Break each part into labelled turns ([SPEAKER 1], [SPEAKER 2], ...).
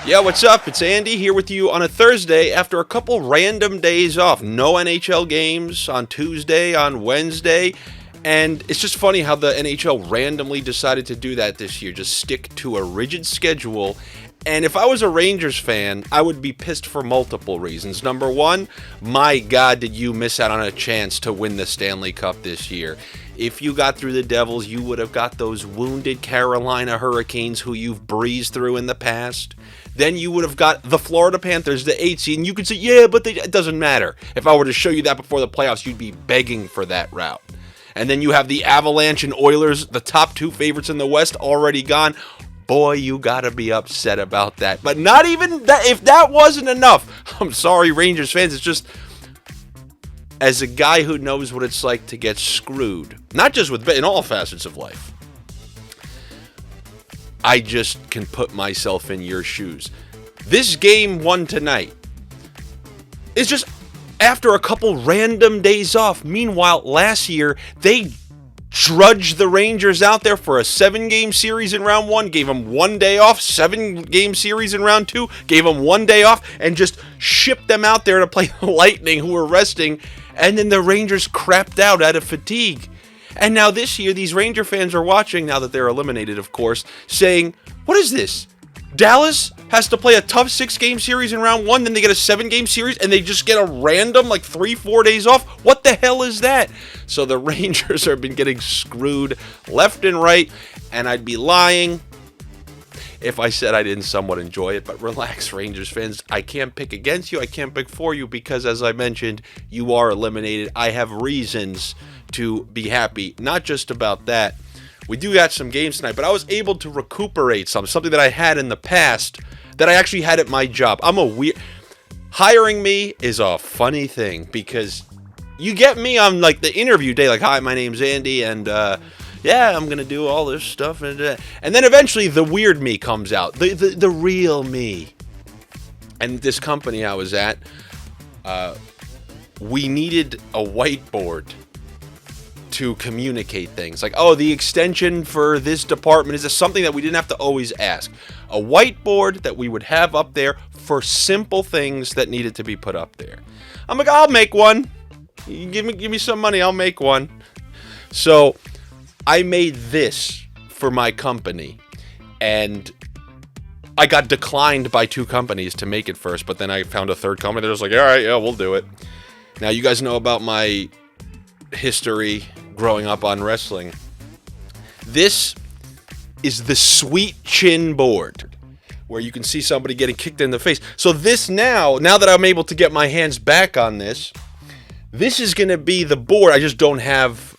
[SPEAKER 1] Yeah, what's up? It's Andy here with you on a Thursday after a couple random days off. No NHL games on Tuesday, on Wednesday, and it's just funny how the NHL randomly decided to do that this year, just stick to a rigid schedule. And if I was a Rangers fan, I would be pissed for multiple reasons. Number one, my God, did you miss out on a chance to win the Stanley Cup this year? If you got through the Devils, you would have got those wounded Carolina Hurricanes who you've breezed through in the past. Then you would have got the Florida Panthers, the 8 seed, and you could say, yeah, but it doesn't matter. If I were to show you that before the playoffs, you'd be begging for that route. And then you have the Avalanche and Oilers, the top two favorites in the West, already gone. Boy, you gotta be upset about that. But not even that. If that wasn't enough, I'm sorry, Rangers fans. It's just, as a guy who knows what it's like to get screwed, not just in all facets of life, I just can put myself in your shoes. This game won tonight is just after a couple random days off. Meanwhile, last year, they drudged the Rangers out there for a 7-game series in round 1, gave them 1 day off, 7-game series in round 2, gave them 1 day off, and just shipped them out there to play the Lightning, who were resting, and then the Rangers crapped out of fatigue. And now this year, these Ranger fans are watching, now that they're eliminated, of course, saying, what is this? Dallas has to play a tough 6-game series in round 1, then they get a 7-game series, and they just get a random, 3-4 days off? What the hell is that? So the Rangers have been getting screwed left and right, and I'd be lying if I said I didn't somewhat enjoy it. But relax, Rangers fans. I can't pick against you. I can't pick for you because, as I mentioned, you are eliminated. I have reasons to be happy. Not just about that. We do got some games tonight, but I was able to recuperate something that I had in the past that I actually had at my job. Hiring me is a funny thing because you get me on the interview day, hi, my name's Andy, and yeah, I'm gonna do all this stuff, and then eventually the weird me comes out, the real me. And this company I was at, we needed a whiteboard to communicate things. The extension for this department is something that we didn't have to always ask. A whiteboard that we would have up there for simple things that needed to be put up there. I'm like, I'll make one. You give me some money, I'll make one. So I made this for my company, and I got declined by 2 companies to make it first, but then I found a third company that was like, all right, yeah, we'll do it. Now, you guys know about my history growing up on wrestling. This is the sweet chin board, where you can see somebody getting kicked in the face. So this now that I'm able to get my hands back on this is going to be the board. I just don't have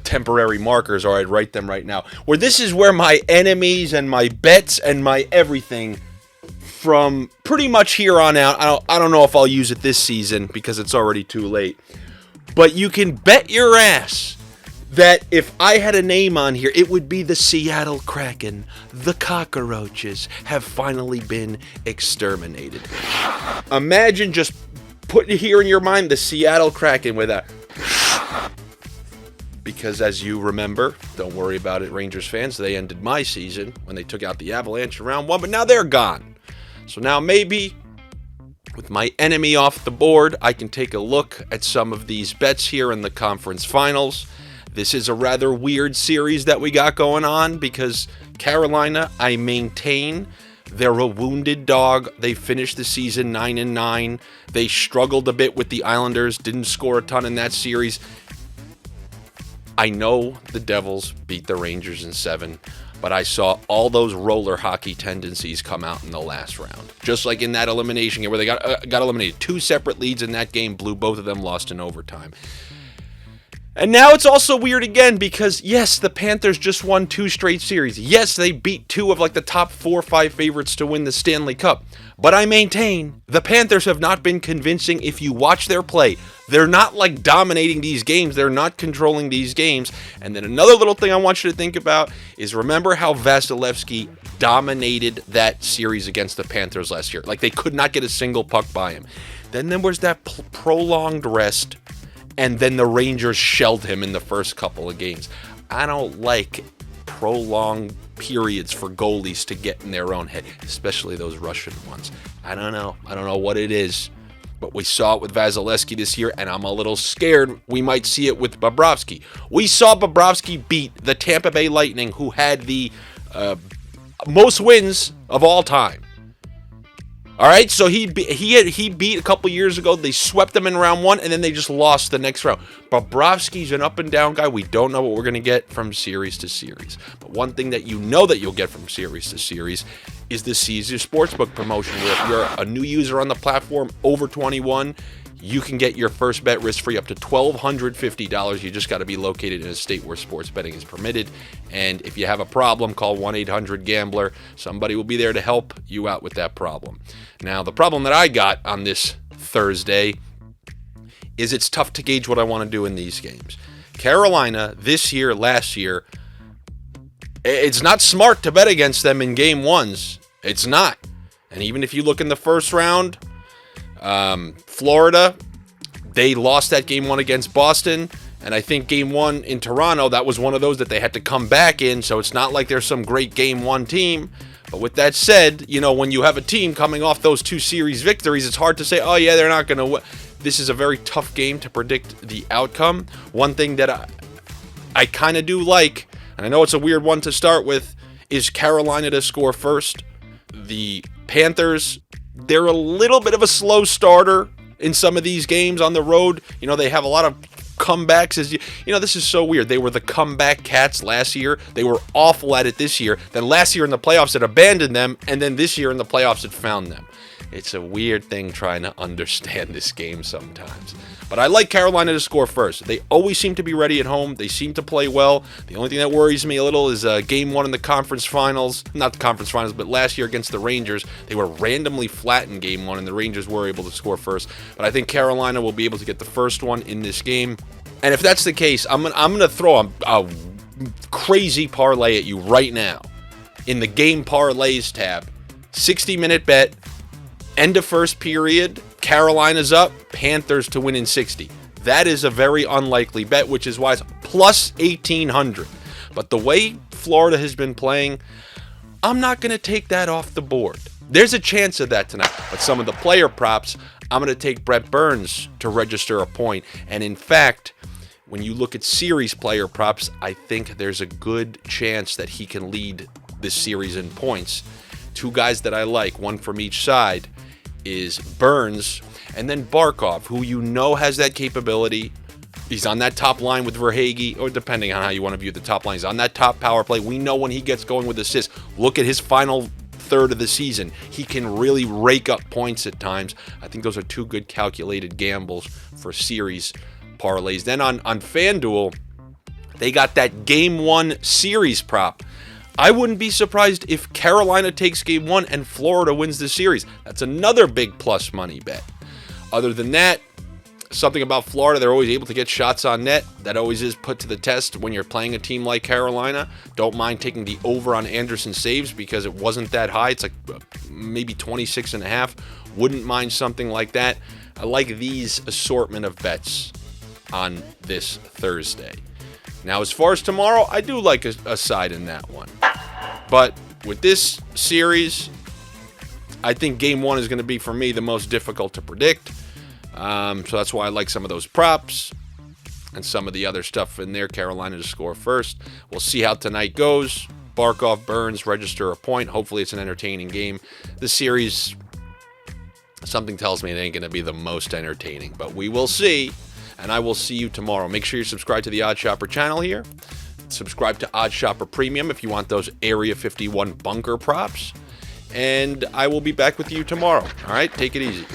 [SPEAKER 1] temporary markers, or I'd write them right now. Where this is where my enemies and my bets and my everything from pretty much here on out. I don't know if I'll use it this season because it's already too late. But you can bet your ass that if I had a name on here, it would be the Seattle Kraken. The cockroaches have finally been exterminated. Imagine just putting here in your mind the Seattle Kraken with a... Because as you remember, don't worry about it, Rangers fans, they ended my season when they took out the Avalanche in round 1, but now they're gone. So now maybe, with my enemy off the board, I can take a look at some of these bets here in the conference finals. This is a rather weird series that we got going on because Carolina, I maintain, they're a wounded dog. They finished the season 9-9. They struggled a bit with the Islanders, didn't score a ton in that series. I know the Devils beat the Rangers in 7, but I saw all those roller hockey tendencies come out in the last round. Just like in that elimination game where they got eliminated. 2 separate leads in that game, blew both of them, lost in overtime. And now it's also weird again because, yes, the Panthers just won 2 straight series. Yes, they beat 2 of the top 4 or 5 favorites to win the Stanley Cup. But I maintain the Panthers have not been convincing if you watch their play. They're not dominating these games. They're not controlling these games. And then another little thing I want you to think about is remember how Vasilevsky dominated that series against the Panthers last year. They could not get a single puck by him. Then there was that prolonged rest. And then the Rangers shelled him in the first couple of games. I don't like prolonged periods for goalies to get in their own head, especially those Russian ones. I don't know what it is, but we saw it with Vasilevsky this year, and I'm a little scared we might see it with Bobrovsky. We saw Bobrovsky beat the Tampa Bay Lightning, who had the most wins of all time. All right, so he beat a couple years ago. They swept them in round one, and then they just lost the next round. Bobrovsky's an up and down guy. We don't know what we're going to get from series to series. But one thing that you know that you'll get from series to series is the Caesar Sportsbook promotion, where if you're a new user on the platform over 21, you can get your first bet risk-free up to $1,250. You just got to be located in a state where sports betting is permitted. And if you have a problem, call 1-800-GAMBLER. Somebody will be there to help you out with that problem. Now, the problem that I got on this Thursday is it's tough to gauge what I want to do in these games. Carolina, this year, last year, it's not smart to bet against them in game ones. It's not. And even if you look in the first round, Florida, they lost that game one against Boston, and I think game one in Toronto, that was one of those that they had to come back in, so it's not like there's some great game one team. But with that said, when you have a team coming off those two series victories, it's hard to say, oh yeah, they're not going to win. This is a very tough game to predict the outcome. One thing that I kind of do like, and I know it's a weird one to start with, is Carolina to score first. The Panthers, they're a little bit of a slow starter in some of these games on the road. They have a lot of comebacks. This is so weird. They were the comeback cats last year. They were awful at it this year. Then last year in the playoffs it abandoned them, and then this year in the playoffs it found them. It's a weird thing trying to understand this game sometimes. But I like Carolina to score first. They always seem to be ready at home. They seem to play well. The only thing that worries me a little is game one in the conference finals. Not the conference finals, but last year against the Rangers. They were randomly flat in game one, and the Rangers were able to score first. But I think Carolina will be able to get the first one in this game. And if that's the case, I'm gonna throw a crazy parlay at you right now in the game parlays tab. 60-minute bet, end of first period, Carolina's up, Panthers to win in 60. That is a very unlikely bet, which is why it's plus 1,800. But the way Florida has been playing, I'm not going to take that off the board. There's a chance of that tonight. But some of the player props, I'm going to take Brett Burns to register a point. And in fact, when you look at series player props, I think there's a good chance that he can lead this series in points. Two guys that I like, one from each side, is Burns and then Barkov, who has that capability. He's on that top line with Verhaeghe, or depending on how you want to view the top line, he's on that top power play. We know when he gets going with assists. Look at his final third of the season. He can really rake up points at times. I think those are two good calculated gambles for series parlays. Then on FanDuel, they got that game one series prop. I wouldn't be surprised if Carolina takes game one and Florida wins the series. That's another big plus money bet. Other than that, something about Florida, they're always able to get shots on net. That always is put to the test when you're playing a team like Carolina. Don't mind taking the over on Anderson saves because it wasn't that high. It's like maybe 26.5. Wouldn't mind something like that. I like these assortment of bets on this Thursday. Now, as far as tomorrow, I do like a side in that one. But with this series, I think game one is going to be, for me, the most difficult to predict. So that's why I like some of those props and some of the other stuff in there. Carolina to score first. We'll see how tonight goes. Barkov, Burns, register a point. Hopefully it's an entertaining game. The series, something tells me it ain't going to be the most entertaining, but we will see. And I will see you tomorrow. Make sure you subscribe to the Odd Shopper channel here. Subscribe to Odd Shopper Premium if you want those Area 51 bunker props. And I will be back with you tomorrow. All right? Take it easy.